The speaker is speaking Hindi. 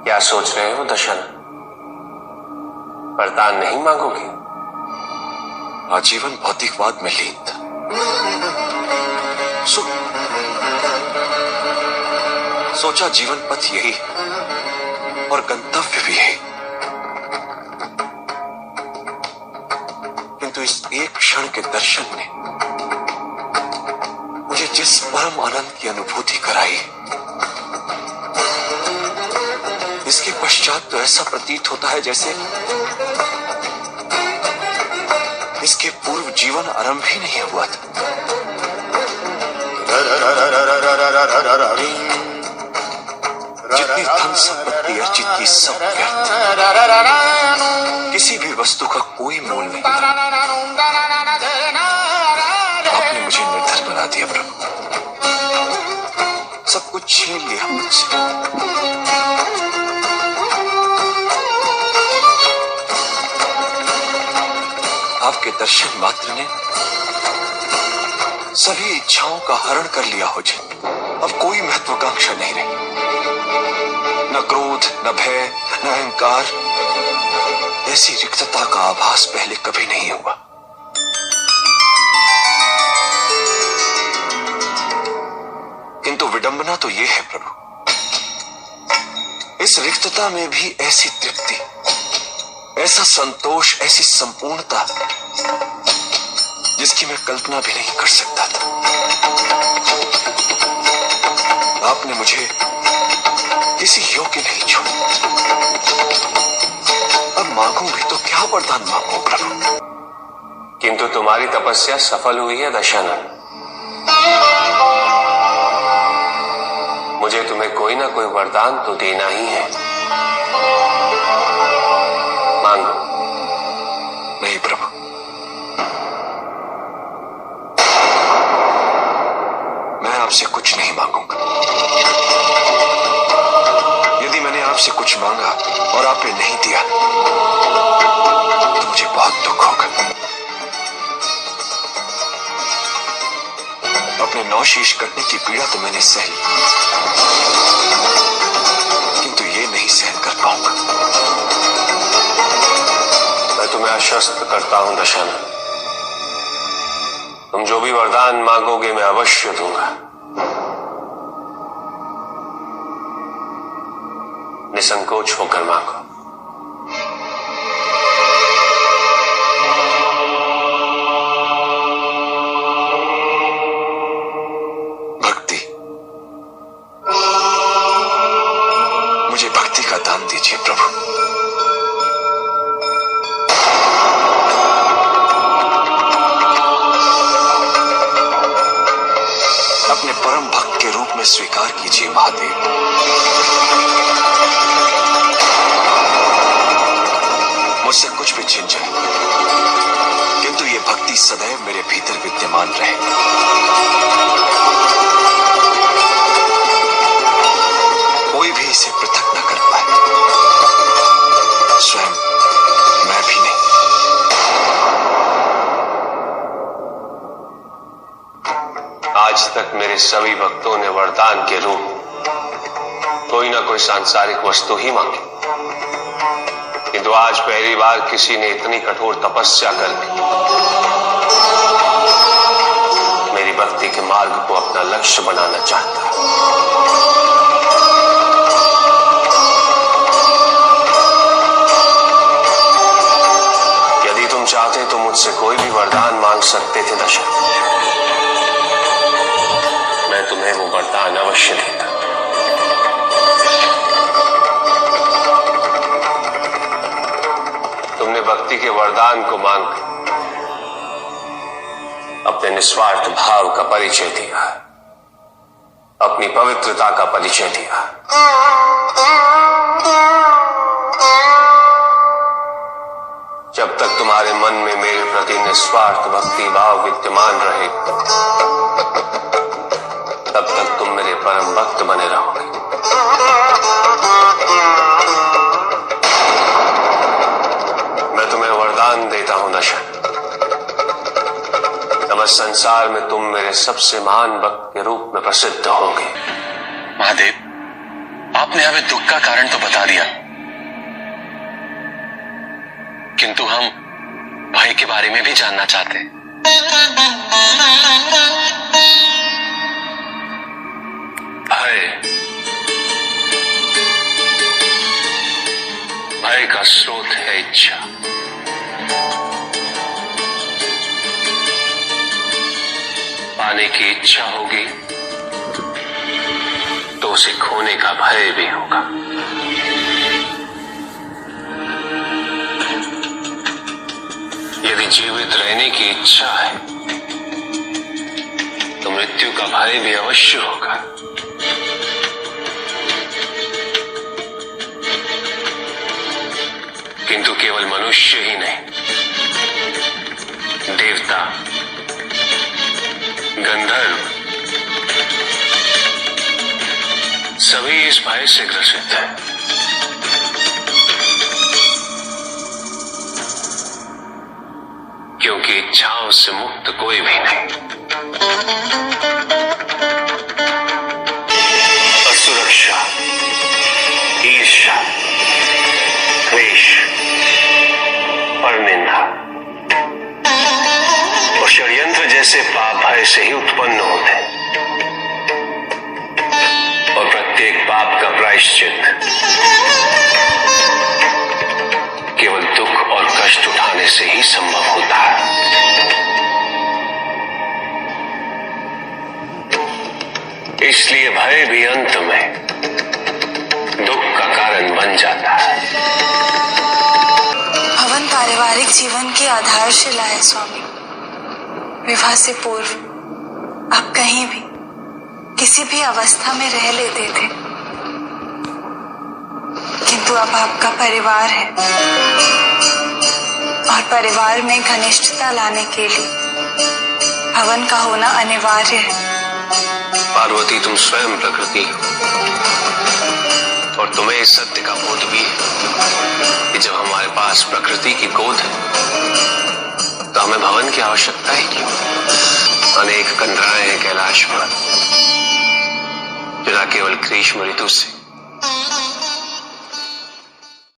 क्या सोच रहे हो दशन? वरदान नहीं मांगोगे? आजीवन भौतिकवाद में लीन था। सोचा जीवन पथ यही और गंतव्य भी यही, किंतु इस एक क्षण के दर्शन ने मुझे जिस परम आनंद की अनुभूति कराई, इसके पश्चात तो ऐसा प्रतीत होता है जैसे इसके पूर्व जीवन आरंभ ही नहीं हुआ था। जितनी धन संपत्ति अर्जित की सब व्यर्थ, किसी भी वस्तु का कोई मोल नहीं था। आपने मुझे निर्धन बना दिया प्रभु, सब कुछ छीन लिया मुझसे। आपके दर्शन मात्र ने सभी इच्छाओं का हरण कर लिया हो जी। अब कोई महत्वाकांक्षा नहीं रही, न क्रोध, न भय, न अहंकार। ऐसी रिक्तता का आभास पहले कभी नहीं हुआ। किंतु विडंबना तो यह है प्रभु, इस रिक्तता में भी ऐसी तृप्ति, ऐसा संतोष, ऐसी संपूर्णता जिसकी मैं कल्पना भी नहीं कर सकता था। आपने मुझे किसी योग्य नहीं छोड़ा। अब मांगू भी तो क्या वरदान मांगू प्रभु? किंतु तुम्हारी तपस्या सफल हुई है दशानन। मुझे तुम्हें कोई ना कोई वरदान तो देना ही है। मांगो। नहीं प्रभु, मैं आपसे कुछ नहीं मांगूंगा। यदि मैंने आपसे कुछ मांगा और आपने नहीं दिया तो मुझे बहुत दुख होगा। अपने नौ शीश कटने की पीड़ा तो मैंने सही, किंतु ये नहीं सहन कर पाऊंगा। मैं तुम्हें आश्वस्त करता हूं दशानन, तुम जो भी वरदान मांगोगे मैं अवश्य दूंगा। निसंकोच होकर मांगो। भक्ति, मुझे भक्ति का दान दीजिए प्रभु। अपने परम भक्त के रूप में स्वीकार कीजिए महादेव। मुझसे कुछ भी छिन जाए, किंतु ये भक्ति सदैव मेरे भीतर विद्यमान रहे। कोई भी इसे पृथक न कर पाए, स्वयं मैं भी नहीं। आज तक मेरे सभी भक्तों ने वरदान के रूप कोई ना कोई सांसारिक वस्तु ही मांगी, किंतु आज पहली बार किसी ने इतनी कठोर तपस्या करके मेरी भक्ति के मार्ग को अपना लक्ष्य बनाना चाहता है। यदि तुम चाहते तो मुझसे कोई भी वरदान मांग सकते थे दशरथ, मैं तुम्हें वो वरदान अवश्य देता। तुमने भक्ति के वरदान को मांग अपने निस्वार्थ भाव का परिचय दिया, अपनी पवित्रता का परिचय दिया। जब तक तुम्हारे मन में मेरे प्रति निस्वार्थ भक्ति भाव विद्यमान रहे, तब तक तुम मेरे परम भक्त बने रहोगे। मैं तुम्हें वरदान देता हूं दशन, समस्त संसार में तुम मेरे सबसे महान भक्त के रूप में प्रसिद्ध होगे। महादेव, आपने हमें दुख का कारण तो बता दिया, किंतु हम भय के बारे में भी जानना चाहते हैं। भय का स्रोत है इच्छा। पाने की इच्छा होगी तो उसे खोने का भय भी होगा। यदि जीवित रहने की इच्छा है तो मृत्यु का भय भी अवश्य होगा। किंतु केवल मनुष्य ही नहीं, देवता, गंधर्व सभी इस भय से ग्रसित हैं। क्योंकि इच्छाओं से मुक्त कोई भी नहीं। असुरक्षा, ईर्ष्या, द्वेष, परनिंदा और षड्यंत्र जैसे पाप भय से ही उत्पन्न होते हैं। और प्रत्येक पाप का प्रायश्चित केवल दुख और कष्ट उठाने से ही संभव होता है। इसलिए भय भी अंत में दुख का कारण बन जाता है। हवन पारिवारिक जीवन की आधारशिला है स्वामी। विवाह से पूर्व आप कहीं भी किसी भी अवस्था में रह लेते थे, किंतु अब आपका परिवार है और परिवार में घनिष्ठता लाने के लिए हवन का होना अनिवार्य है। पार्वती, तुम स्वयं प्रकृति और तुम्हें इस सत्य का बोध भी है कि जब हमारे पास प्रकृति की गोद है तो हमें भवन की आवश्यकता ही क्यों। अनेक कंदराएं हैं कैलाश पर जो न केवल ग्रीष्म ऋतु से